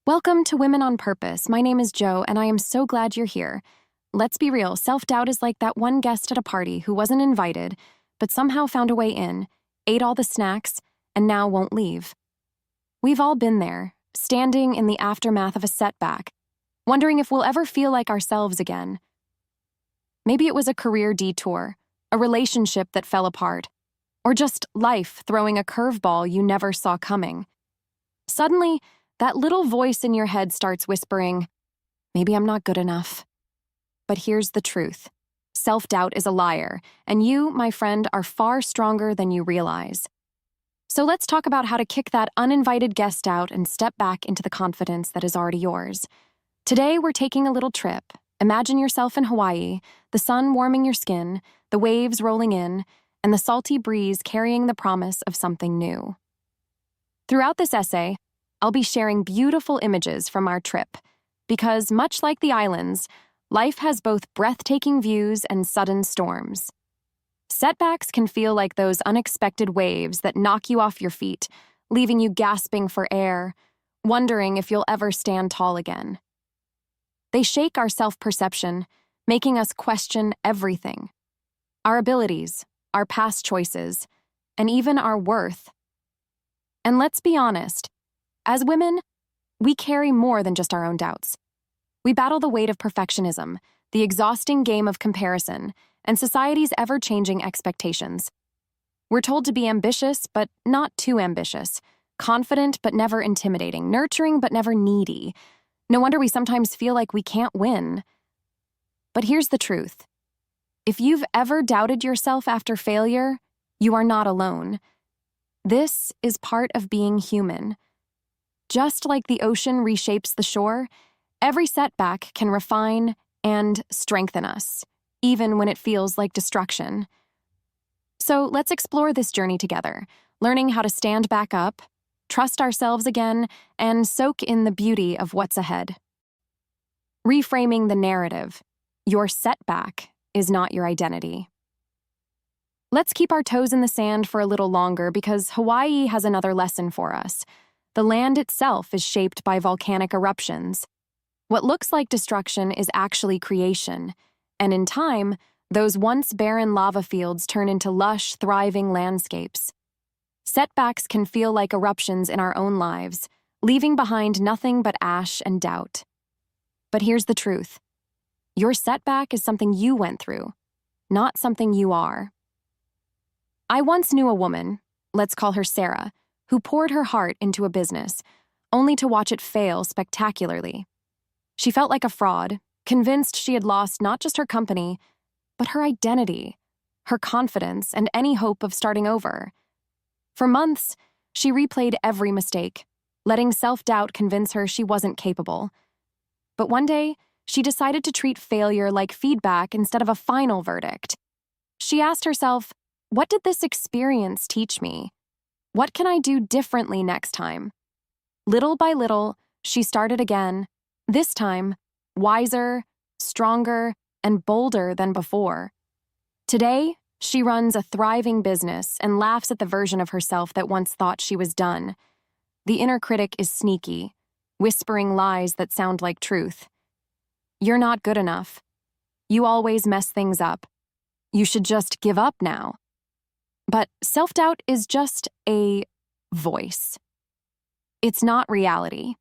Welcome to Women on Purpose. My name is Jo, and I am so glad you're here. Let's be real, self-doubt is like that one guest at a party who wasn't invited, but somehow found a way in, ate all the snacks, and now won't leave. We've all been there, standing in the aftermath of a setback, wondering if we'll ever feel like ourselves again. Maybe it was a career detour, a relationship that fell apart, or just life throwing a curveball you never saw coming. Suddenly, that little voice in your head starts whispering, maybe I'm not good enough. But here's the truth. Self-doubt is a liar, and you, my friend, are far stronger than you realize. So let's talk about how to kick that uninvited guest out and step back into the confidence that is already yours. Today, we're taking a little trip. Imagine yourself in Hawaii, the sun warming your skin, the waves rolling in, and the salty breeze carrying the promise of something new. Throughout this essay, I'll be sharing beautiful images from our trip, because much like the islands, life has both breathtaking views and sudden storms. Setbacks can feel like those unexpected waves that knock you off your feet, leaving you gasping for air, wondering if you'll ever stand tall again. They shake our self-perception, making us question everything: our abilities, our past choices, and even our worth. And let's be honest, as women, we carry more than just our own doubts. We battle the weight of perfectionism, the exhausting game of comparison, and society's ever-changing expectations. We're told to be ambitious, but not too ambitious, confident but never intimidating, nurturing but never needy. No wonder we sometimes feel like we can't win. But here's the truth. If you've ever doubted yourself after failure, you are not alone. This is part of being human. Just like the ocean reshapes the shore, every setback can refine and strengthen us, even when it feels like destruction. So let's explore this journey together, learning how to stand back up, trust ourselves again, and soak in the beauty of what's ahead. Reframing the narrative. Your setback is not your identity. Let's keep our toes in the sand for a little longer because Hawaii has another lesson for us. The land itself is shaped by volcanic eruptions. What looks like destruction is actually creation, and in time, those once barren lava fields turn into lush, thriving landscapes. Setbacks can feel like eruptions in our own lives, leaving behind nothing but ash and doubt. But here's the truth. Your setback is something you went through, not something you are. I once knew a woman, let's call her Sarah, who poured her heart into a business, only to watch it fail spectacularly. She felt like a fraud, convinced she had lost not just her company, but her identity, her confidence, and any hope of starting over. For months, she replayed every mistake, letting self-doubt convince her she wasn't capable. But one day, she decided to treat failure like feedback instead of a final verdict. She asked herself, what did this experience teach me? What can I do differently next time? Little by little, she started again, this time wiser, stronger, and bolder than before. Today, she runs a thriving business and laughs at the version of herself that once thought she was done. The inner critic is sneaky, whispering lies that sound like truth. You're not good enough. You always mess things up. You should just give up now. But self-doubt is just a voice. It's not reality.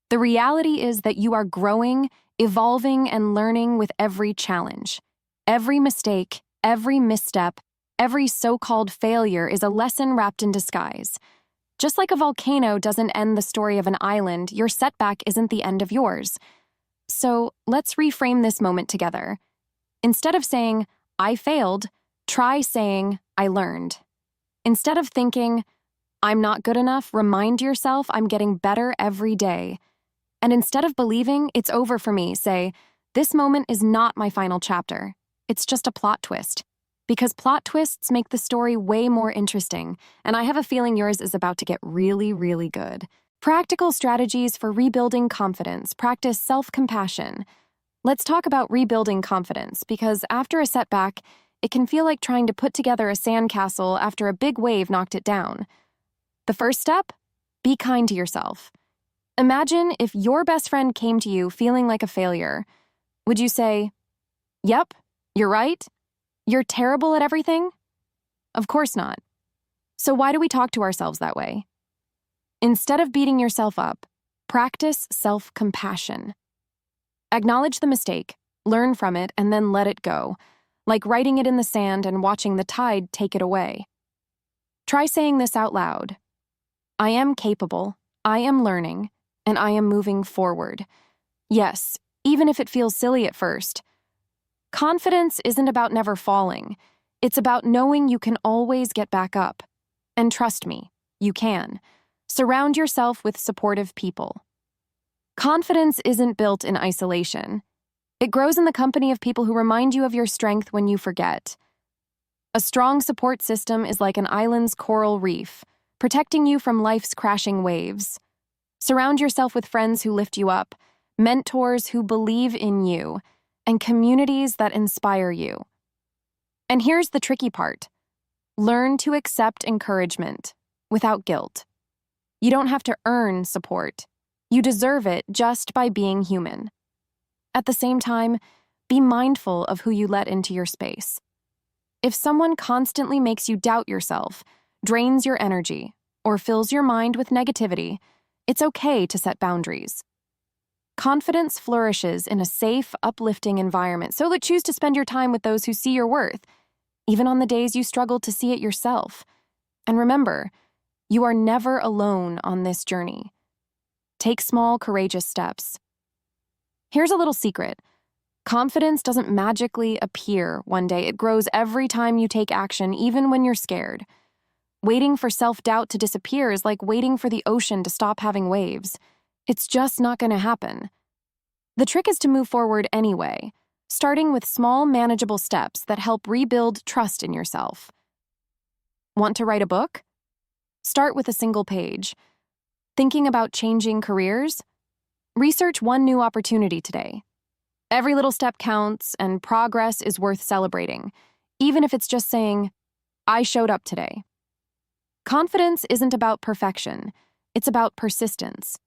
The reality is that you are growing, evolving, and learning with every challenge. Every mistake, every misstep, every so-called failure is a lesson wrapped in disguise. Just like a volcano doesn't end the story of an island, your setback isn't the end of yours. So let's reframe this moment together. Instead of saying, I failed, try saying, I learned. Instead of thinking, I'm not good enough, remind yourself I'm getting better every day. And instead of believing it's over for me, say, this moment is not my final chapter. It's just a plot twist. Because plot twists make the story way more interesting, and I have a feeling yours is about to get really, really good. Practical strategies for rebuilding confidence. Practice self-compassion. Let's talk about rebuilding confidence, because after a setback, it can feel like trying to put together a sandcastle after a big wave knocked it down. The first step? Be kind to yourself. Imagine if your best friend came to you feeling like a failure. Would you say, "Yep, you're right. You're terrible at everything"? Of course not. So why do we talk to ourselves that way? Instead of beating yourself up, practice self-compassion. Acknowledge the mistake, learn from it, and then let it go, like writing it in the sand and watching the tide take it away. Try saying this out loud. I am capable, I am learning, and I am moving forward. Yes, even if it feels silly at first. Confidence isn't about never falling. It's about knowing you can always get back up. And trust me, you can. Surround yourself with supportive people. Confidence isn't built in isolation. It grows in the company of people who remind you of your strength when you forget. A strong support system is like an island's coral reef, protecting you from life's crashing waves. Surround yourself with friends who lift you up, mentors who believe in you, and communities that inspire you. And here's the tricky part. Learn to accept encouragement without guilt. You don't have to earn support. You deserve it just by being human. At the same time, be mindful of who you let into your space. If someone constantly makes you doubt yourself, drains your energy, or fills your mind with negativity, it's okay to set boundaries. Confidence flourishes in a safe, uplifting environment, so choose to spend your time with those who see your worth, even on the days you struggle to see it yourself. And remember, you are never alone on this journey. Take small, courageous steps. Here's a little secret. Confidence doesn't magically appear one day. It grows every time you take action, even when you're scared. Waiting for self-doubt to disappear is like waiting for the ocean to stop having waves. It's just not going to happen. The trick is to move forward anyway, starting with small, manageable steps that help rebuild trust in yourself. Want to write a book? Start with a single page. Thinking about changing careers? Research one new opportunity today. Every little step counts, and progress is worth celebrating, even if it's just saying, I showed up today. Confidence isn't about perfection, it's about persistence.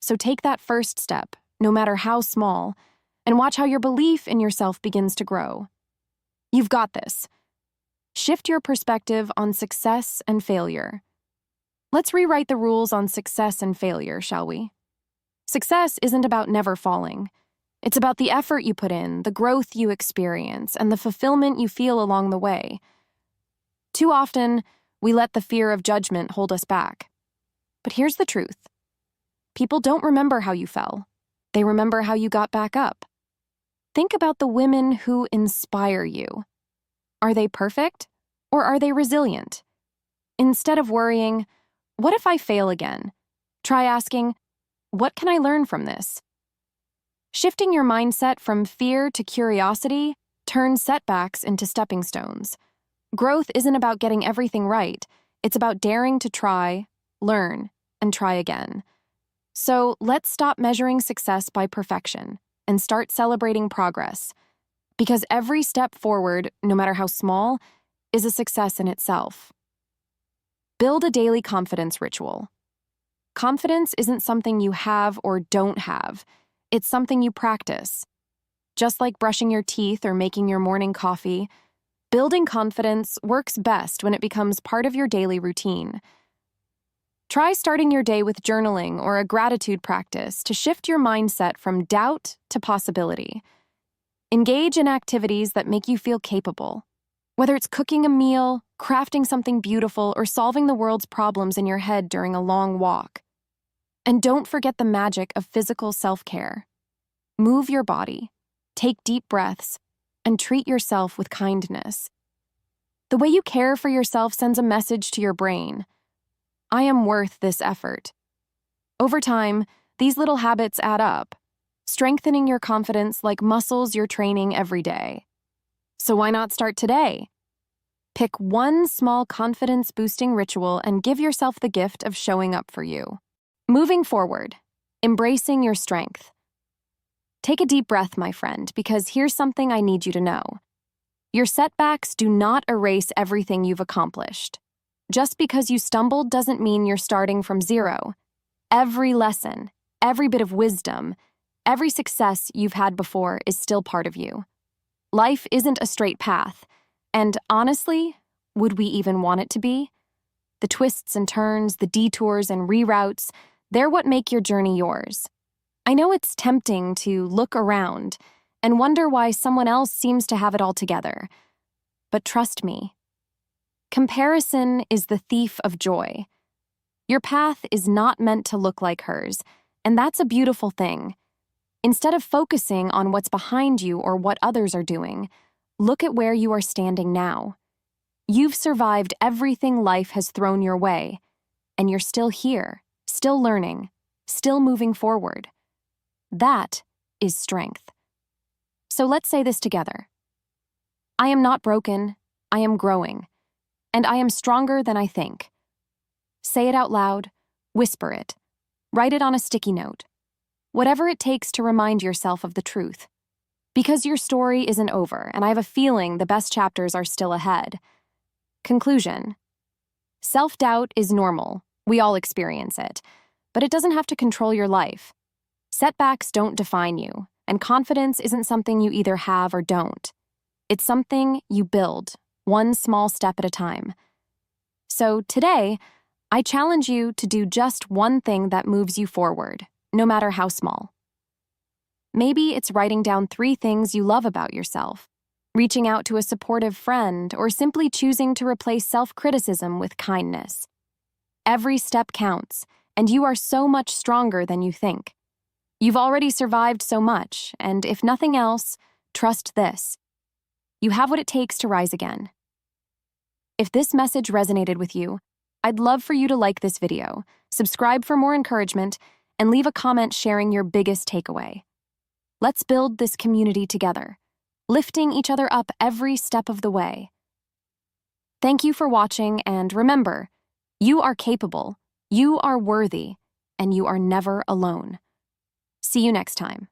So take that first step, no matter how small, and watch how your belief in yourself begins to grow. You've got this. Shift your perspective on success and failure. Let's rewrite the rules on success and failure, shall we? Success isn't about never falling. It's about the effort you put in, the growth you experience, and the fulfillment you feel along the way. Too often, we let the fear of judgment hold us back. But here's the truth. People don't remember how you fell. They remember how you got back up. Think about the women who inspire you. Are they perfect, or are they resilient? Instead of worrying, what if I fail again? Try asking, what can I learn from this? Shifting your mindset from fear to curiosity turns setbacks into stepping stones. Growth isn't about getting everything right. It's about daring to try, learn, and try again. So let's stop measuring success by perfection and start celebrating progress. Because every step forward, no matter how small, is a success in itself. Build a daily confidence ritual. Confidence isn't something you have or don't have. It's something you practice. Just like brushing your teeth or making your morning coffee, building confidence works best when it becomes part of your daily routine. Try starting your day with journaling or a gratitude practice to shift your mindset from doubt to possibility. Engage in activities that make you feel capable. Whether it's cooking a meal, crafting something beautiful, or solving the world's problems in your head during a long walk. And don't forget the magic of physical self-care. Move your body, take deep breaths, and treat yourself with kindness. The way you care for yourself sends a message to your brain. I am worth this effort. Over time, these little habits add up, strengthening your confidence like muscles you're training every day. So why not start today? Pick one small confidence-boosting ritual and give yourself the gift of showing up for you. Moving forward, embracing your strength. Take a deep breath, my friend, because here's something I need you to know. Your setbacks do not erase everything you've accomplished. Just because you stumbled doesn't mean you're starting from zero. Every lesson, every bit of wisdom, every success you've had before is still part of you. Life isn't a straight path, and honestly, would we even want it to be? The twists and turns, the detours and reroutes, they're what make your journey yours. I know it's tempting to look around and wonder why someone else seems to have it all together. But trust me, comparison is the thief of joy. Your path is not meant to look like hers, and that's a beautiful thing. Instead of focusing on what's behind you or what others are doing, look at where you are standing now. You've survived everything life has thrown your way, and you're still here, still learning, still moving forward. That is strength. So let's say this together. I am not broken, I am growing, and I am stronger than I think. Say it out loud, whisper it, write it on a sticky note. Whatever it takes to remind yourself of the truth. Because your story isn't over, and I have a feeling the best chapters are still ahead. Conclusion. Self-doubt is normal. We all experience it. But it doesn't have to control your life. Setbacks don't define you, and confidence isn't something you either have or don't. It's something you build, one small step at a time. So today, I challenge you to do just one thing that moves you forward, no matter how small. Maybe it's writing down 3 things you love about yourself, reaching out to a supportive friend, or simply choosing to replace self-criticism with kindness. Every step counts, and you are so much stronger than you think. You've already survived so much, and if nothing else, trust this. You have what it takes to rise again. If this message resonated with you, I'd love for you to like this video, subscribe for more encouragement, and leave a comment sharing your biggest takeaway. Let's build this community together, lifting each other up every step of the way. Thank you for watching, and remember, you are capable, you are worthy, and you are never alone. See you next time.